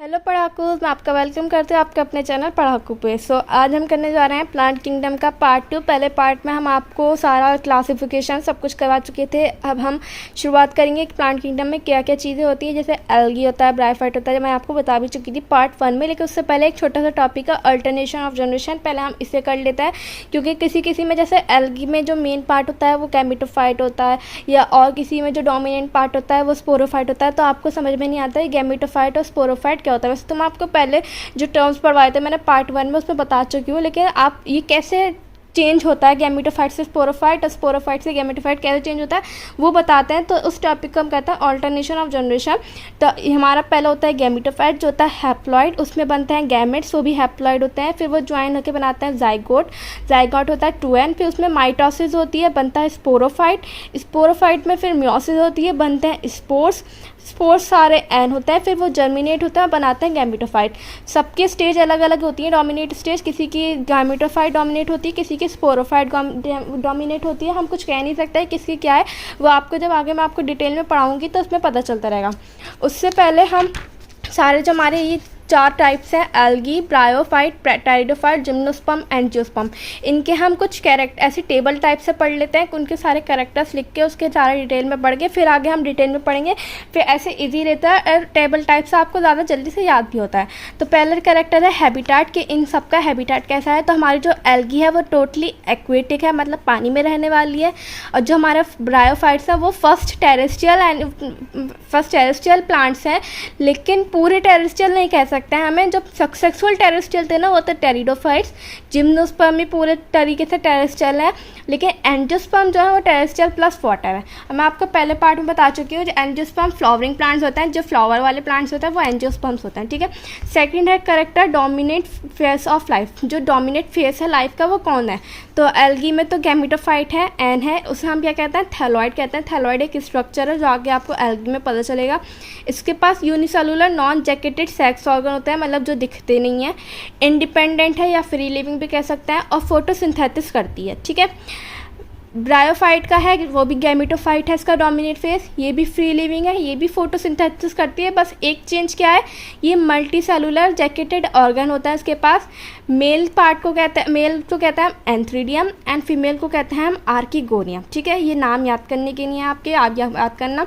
Hello पढ़ाकू, मैं आपका welcome करती हूँ आपके अपने चैनल पढ़ाकू पे। आज हम करने जा रहे हैं प्लांट किंगडम का पार्ट 2। पहले पार्ट में हम आपको सारा क्लासिफिकेशन सब कुछ करवा चुके थे। अब हम शुरुआत करेंगे कि प्लांट किंगडम में क्या क्या चीज़ें होती है, जैसे एल्गी होता है, ब्रायोफाइट होता है, मैं आपको बता भी चुकी थी पार्ट 1 में। लेकिन उससे पहले एक छोटा सा टॉपिक है अल्टरनेशन ऑफ जनरेशन, पहले हम इसे कर लेते हैं। क्योंकि किसी किसी में जैसे एल्गी में जो मेन पार्ट होता है वो गैमेटोफाइट होता है, या और किसी में जो डोमिनेंट पार्ट होता है वो स्पोरोफाइट होता है, तो आपको समझ में नहीं आता है गैमेटोफाइट और स्पोरोफाइट क्या होता है। वैसे तो मैं आपको पहले जो टर्म्स पढ़वाए थे मैंने पार्ट 1 में उसमें बता चुकी हूँ, लेकिन आप ये कैसे चेंज होता है गैमेटोफाइट से स्पोरोफाइट और स्पोरोफाइट से गैमेटोफाइट कैसे चेंज होता है वो बताते हैं। तो उस टॉपिक को हम कहते हैं ऑल्टरनेशन ऑफ जनरेशन। तो हमारा पहला होता है गैमेटोफाइट जो होता है हैप्लॉइड, उसमें बनते हैं गैमेट्स, वो भी हैप्लॉइड होते हैं। फिर वो ज्वाइन होकर बनाते हैं जाइगोट, जाइगोट होता है 2n। फिर उसमें माइटोसिस होती है, बनता है स्पोरोफाइट, स्पोरोफाइट में फिर मियोसिस होती है, बनते हैं स्पोर्स, स्पोर्स सारे एन होता है। फिर वो जर्मिनेट होता है, बनाते हैं गैमेटोफाइट। सबके स्टेज अलग अलग होती है। डोमिनेट स्टेज किसी की गैमेटोफाइट डोमिनेट होती है, किसी की स्पोरोफाइट डोमिनेट होती है। हम कुछ कह नहीं सकते किसकी क्या है, वो आपको जब आगे मैं आपको डिटेल में पढ़ाऊंगी तो उसमें पता चलता रहेगा। उससे पहले हम सारे जो हमारे ये 4 टाइप्स हैं algae, bryophyte, pteridophyte, gymnosperm, angiosperm, इनके हम कुछ कैरेक्टर ऐसे टेबल टाइप से पढ़ लेते हैं। उनके सारे कैरेक्टर्स लिख के उसके सारे डिटेल में पढ़ के फिर आगे हम डिटेल में पढ़ेंगे। फिर ऐसे इजी रहता है और टेबल टाइप से आपको ज़्यादा जल्दी से याद भी होता है। तो पहला कैरेक्टर है हैबिटाट, कि इन सब का हैबिटाट कैसा है। तो हमारी जो एल्गी है वो टोटली एक्वेटिक है, मतलब पानी में रहने वाली है। और जो हमारा ब्रायोफाइट्स है वो फर्स्ट टेरेस्ट्रियल प्लांट्स हैं, लेकिन पूरे टेरेस्ट्रियल नहीं कह सकते हैं हमें। जो सक्सेसफुल टेरेस्ट्रियल थे ना वो तो टेरिडोफाइट्स, जिम्नोस्पर्म भी पूरे तरीके से टेरेस्ट्रियल है, लेकिन एंजियोस्पर्म जो है वो टेरेस्ट्रियल प्लस वाटर है। मैं आपको पहले पार्ट में बता चुकी हूँ, जो एंजियोस्पर्म फ्लावरिंग प्लांट्स होते हैं, जो फ्लावर वाले प्लांट्स होते हैं वो एंजियोस्पर्म्स होते हैं, ठीक है। सेकंड है character dominate face of life, जो डोमिनेट फेस है लाइफ का वो कौन है। तो एल्गी में तो गैमेटोफाइट है, एन है, उसे हम क्या कहते हैं थैलॉइड कहते हैं। थैलॉइड एक स्ट्रक्चर है जो आगे आपको एल्गी में पता चलेगा। इसके पास unicellular non jacketed sex organ होते हैं, मतलब जो दिखते नहीं है। इंडिपेंडेंट है या फ्री लिविंग भी कह सकते हैं, और फोटोसिंथेसिस करती है, ठीक है। ब्रायोफाइट का है वो भी गैमेटोफाइट है, इसका डोमिनेट फेस, ये भी फ्री लिविंग है, ये भी फोटोसिंथेसिस करती है। बस एक चेंज क्या है, ये मल्टी सेलुलर जैकेटेड ऑर्गन होता है इसके पास। मेल पार्ट को कहते हैं, मेल को कहते हैं एंथ्रीडियम एंड फीमेल को कहते हैं हम आर्कीगोनियम, ठीक है। ये नाम याद करने के लिए आपके आप याद करना।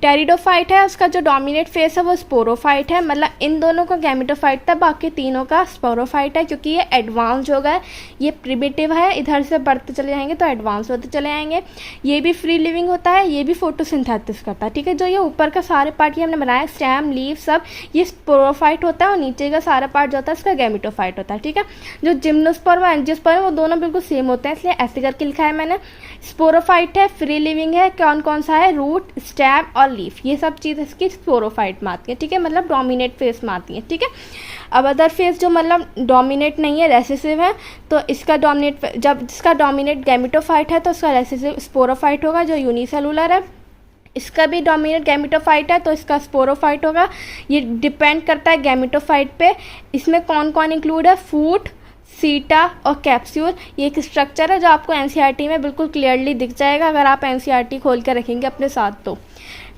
टेरिडोफाइट है, उसका जो डोमिनेट फेस है वो स्पोरोफाइट है, मतलब इन दोनों का गैमेटोफाइट था, बाकी तीनों का स्पोरोफाइट है, क्योंकि ये एडवांस हो गया, ये प्रिमिटिव है, इधर से बढ़ते चले जाएंगे तो एडवांस होते चले आएंगे। ये भी फ्री लिविंग होता है, ये भी फोटोसिंथेसिस करता है, ठीक है। जो ये ऊपर का सारे पार्ट ये हमने बनाया स्टेम लीव सब, ये स्पोरोफाइट होता है, और नीचे का सारा पार्ट जो होता है इसका गैमेटोफाइट होता है, ठीक है। जो जिम्नोस्पर्म और एंजियोस्पर्म वो दोनों बिल्कुल सेम होते हैं, इसलिए ऐसे करके लिखा है मैंने। स्पोरोफाइट है, फ्री लिविंग है, कौन कौन सा है, रूट, स्टेम और लीफ, ये सब चीज़ इसकी स्पोरोफाइट में आती है, ठीक है, मतलब डोमिनेट फेस में आती है, ठीक है। अब अदर फेस जो मतलब डोमिनेट नहीं है, रेसेसिव है, तो इसका डोमिनेट जब इसका डोमिनेट गैमेटोफाइट है तो इसका रेसेसिव स्पोरोफाइट होगा जो यूनिसेलुलर है। इसका भी डोमिनेट गैमेटोफाइट है तो इसका स्पोरोफाइट होगा। ये डिपेंड करता है गैमेटोफाइट पे। इसमें कौन कौन इंक्लूड है, फूट, सीटा और कैप्सूल, ये एक स्ट्रक्चर है जो आपको एनसीईआरटी में बिल्कुल क्लियरली दिख जाएगा अगर आप एनसीईआरटी खोल कर रखेंगे अपने साथ तो।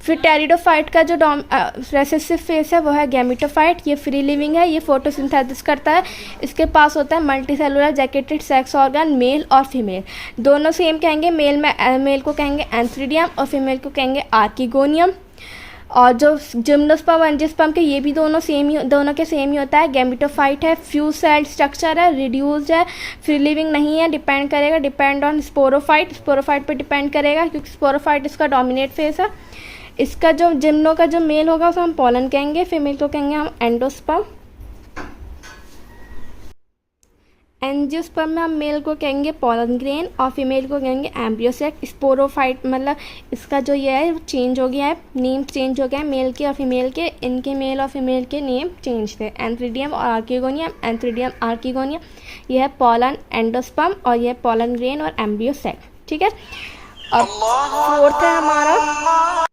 फिर टेरिडोफाइट का जो रेसेसिव फेस है वो है गैमेटोफाइट, ये फ्री लिविंग है, ये फोटोसिंथेसिस करता है। इसके पास होता है multicellular jacketed sex organ, male और फीमेल दोनों सेम कहेंगे। मेल को कहेंगे एंथ्रीडियम और फीमेल को कहेंगे आर्कीगोनियम। और जो जिम्नोस्पर्म एंजियोस्पर्म के ये भी दोनों के सेम ही होता है। गैमेटोफाइट है, फ्यू सेल्ड स्ट्रक्चर है, रिड्यूस्ड है, फ्री लिविंग नहीं है, डिपेंड ऑन स्पोरोफाइट पे डिपेंड करेगा, क्योंकि स्पोरोफाइट इसका डोमिनेट फेस है। इसका जो जिम्नो का जो मेल होगा उसे हम पोलन कहेंगे, फीमेल को कहेंगे हम एंडोस्पर्म। एंजियोस्पर्म में हम मेल को कहेंगे पोलन ग्रेन और फीमेल को कहेंगे एम्ब्रियोसेक। स्पोरोफाइट मतलब इसका जो ये है चेंज हो गया है, नेम चेंज हो गया है मेल के और फीमेल के, इनके मेल और फीमेल के नेम चेंज थे, एंथ्रीडियम और आर्कीगोनियम, एंथ्रीडियम आर्कीगोनियम। यह है पोलन एंडोस्पर्म और यह है पोलन ग्रेन और एम्ब्रियोसेक, ठीक है। अब फोर्थ है हमारा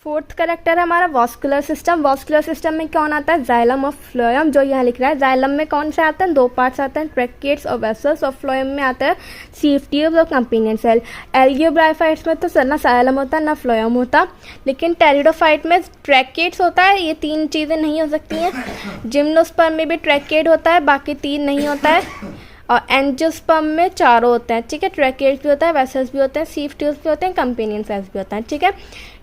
फोर्थ करेक्टर है हमारा वॉस्कुलर सिस्टम। वॉस्कुलर सिस्टम में कौन आता है? जाइलम और फ्लोएम, जो यहाँ लिख रहा है। जाइलम में कौन से आते हैं? 2 पार्ट्स आते हैं, ट्रैकेट्स और वेसल्स, और फ्लोएम में आता है सीव ट्यूब्स और कंपेनियन सेल। एल्गी और ब्रायोफाइट्स में तो ना जाइलम होता है ना फ्लोएम होता, लेकिन टेरिडोफाइट में ट्रैकेट्स होता है। ये 3 चीज़ें नहीं हो सकती हैं। जिम्नोस्पर्म में भी ट्रैकेट होता है, बाकी 3 नहीं होता है। और एंजियोस्पर्म में 4 होते हैं, ठीक है। ट्रैकेट्स भी होता है, वेसल्स भी होते हैं, सीव ट्यूब्स भी होते हैं, कंपेनियन सेल्स भी होता है, ठीक है।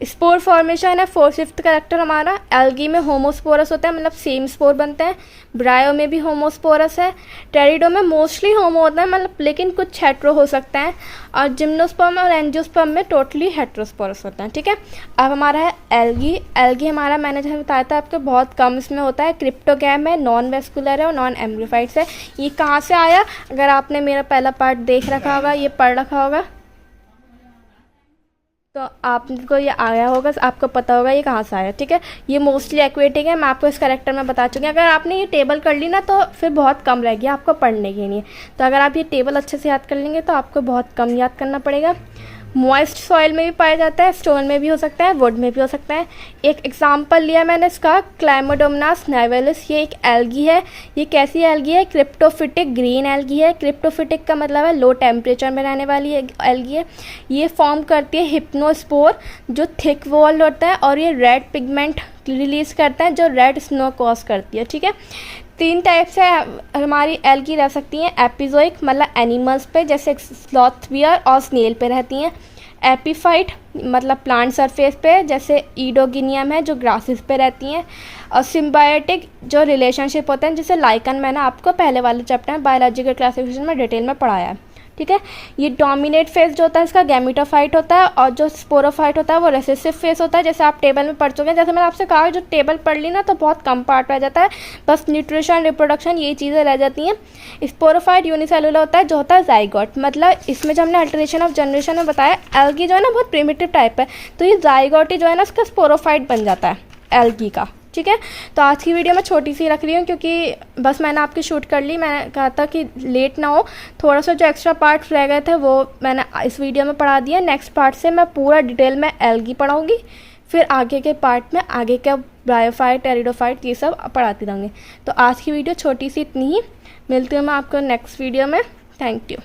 स्पोर फॉर्मेशन है 4th करेक्टर हमारा। एल्गी में होमोस्पोरस होता है, मतलब सेम स्पोर बनते हैं। ब्रायो में भी होमोस्पोरस है। टेरिडो में मोस्टली होमो होता है, मतलब लेकिन कुछ हेट्रो हो सकता है। और जिम्नोस्पर्म और एंजियोस्पर्म में टोटली हेट्रोस्पोरस होता है, ठीक है। अब हमारा है एल्गी। एल्गी हमारा मैंने जहाँ बताया था आपको बहुत कम इसमें होता है, क्रिप्टोगैम है, नॉन वेस्कुलर है और नॉन एम्ब्रीफाइट्स है। ये कहाँ से आया? अगर आपने मेरा पहला पार्ट देख रखा होगा, ये पढ़ रखा होगा, तो आपको ये आया होगा, आपको पता होगा ये कहाँ से आया, ठीक है। ये मोस्टली एक्वेटिक है, मैं आपको इस करेक्टर में बता चुकी हूँ। अगर आपने ये टेबल कर ली ना तो फिर बहुत कम रह गया आपको पढ़ने के लिए। तो अगर आप ये टेबल अच्छे से याद कर लेंगे तो आपको बहुत कम याद करना पड़ेगा। मॉइस्ट सॉइल में भी पाया जाता है, स्टोन में भी हो सकता है, वुड में भी हो सकता है। एक एग्जांपल लिया मैंने इसका, क्लाइमोडोमोनास नाइवेलिस। ये एक एल्गी है। ये कैसी एल्गी है? क्रिप्टोफिटिक ग्रीन एल्गी है। क्रिप्टोफिटिक का मतलब है लो टेम्परेचर में रहने वाली एल्गी है। ये फॉर्म करती है हिप्नोस्पोर, जो थिक वॉल होता है, और ये रेड पिगमेंट रिलीज करता है जो रेड स्नो कॉज करती है, ठीक है। 3 टाइप से हमारी एल्गी रह सकती हैं। एपिजोइक मतलब एनिमल्स पे, जैसे स्लॉथ बियर और स्नेल पे रहती हैं। एपीफाइट मतलब प्लांट सरफेस पे, जैसे ईडोगिनियम है जो ग्रासेस पे रहती हैं। और सिम्बायोटिक जो रिलेशनशिप होते हैं, जैसे लाइकन मैंने आपको पहले वाले चैप्टर में बायोलॉजिकल क्लासिफिकेशन में डिटेल में पढ़ाया है, ठीक है। ये डोमिनेट फेज जो होता है इसका गैमेटोफाइट होता है, और जो स्पोरोफाइट होता है वो रेसेसिव फेज होता है। जैसे आप टेबल में पढ़ चुके हैं, जैसे मैंने आपसे कहा जो टेबल पढ़ ली ना तो बहुत कम पार्ट रह जाता है, बस न्यूट्रिशन रिप्रोडक्शन यही चीज़ें रह जाती हैं। स्पोरोफाइट यूनिसेलुलर होता है, जो होता है जाइगोट, मतलब इसमें जो हमने अल्टरेशन ऑफ जनरेशन में बताया, एल्गी जो है ना बहुत प्रिमिटिव टाइप है, तो ये जाइगोट ही जो है ना उसका स्पोरोफाइट बन जाता है एल्गी का, ठीक है। तो आज की वीडियो मैं छोटी सी रख रही हूँ क्योंकि बस मैंने आपकी शूट कर ली। मैंने कहा था कि लेट ना हो, थोड़ा सा जो एक्स्ट्रा पार्ट्स रह गए थे वो मैंने इस वीडियो में पढ़ा दिया। नेक्स्ट पार्ट से मैं पूरा डिटेल में एल्गी पढ़ाऊँगी, फिर आगे के पार्ट में आगे का ब्रायोफाइट, टेरिडोफाइट ये सब पढ़ाती रहूँगी। तो आज की वीडियो छोटी सी इतनी ही, मिलती हूँ मैं आपको नेक्स्ट वीडियो में। Thank you.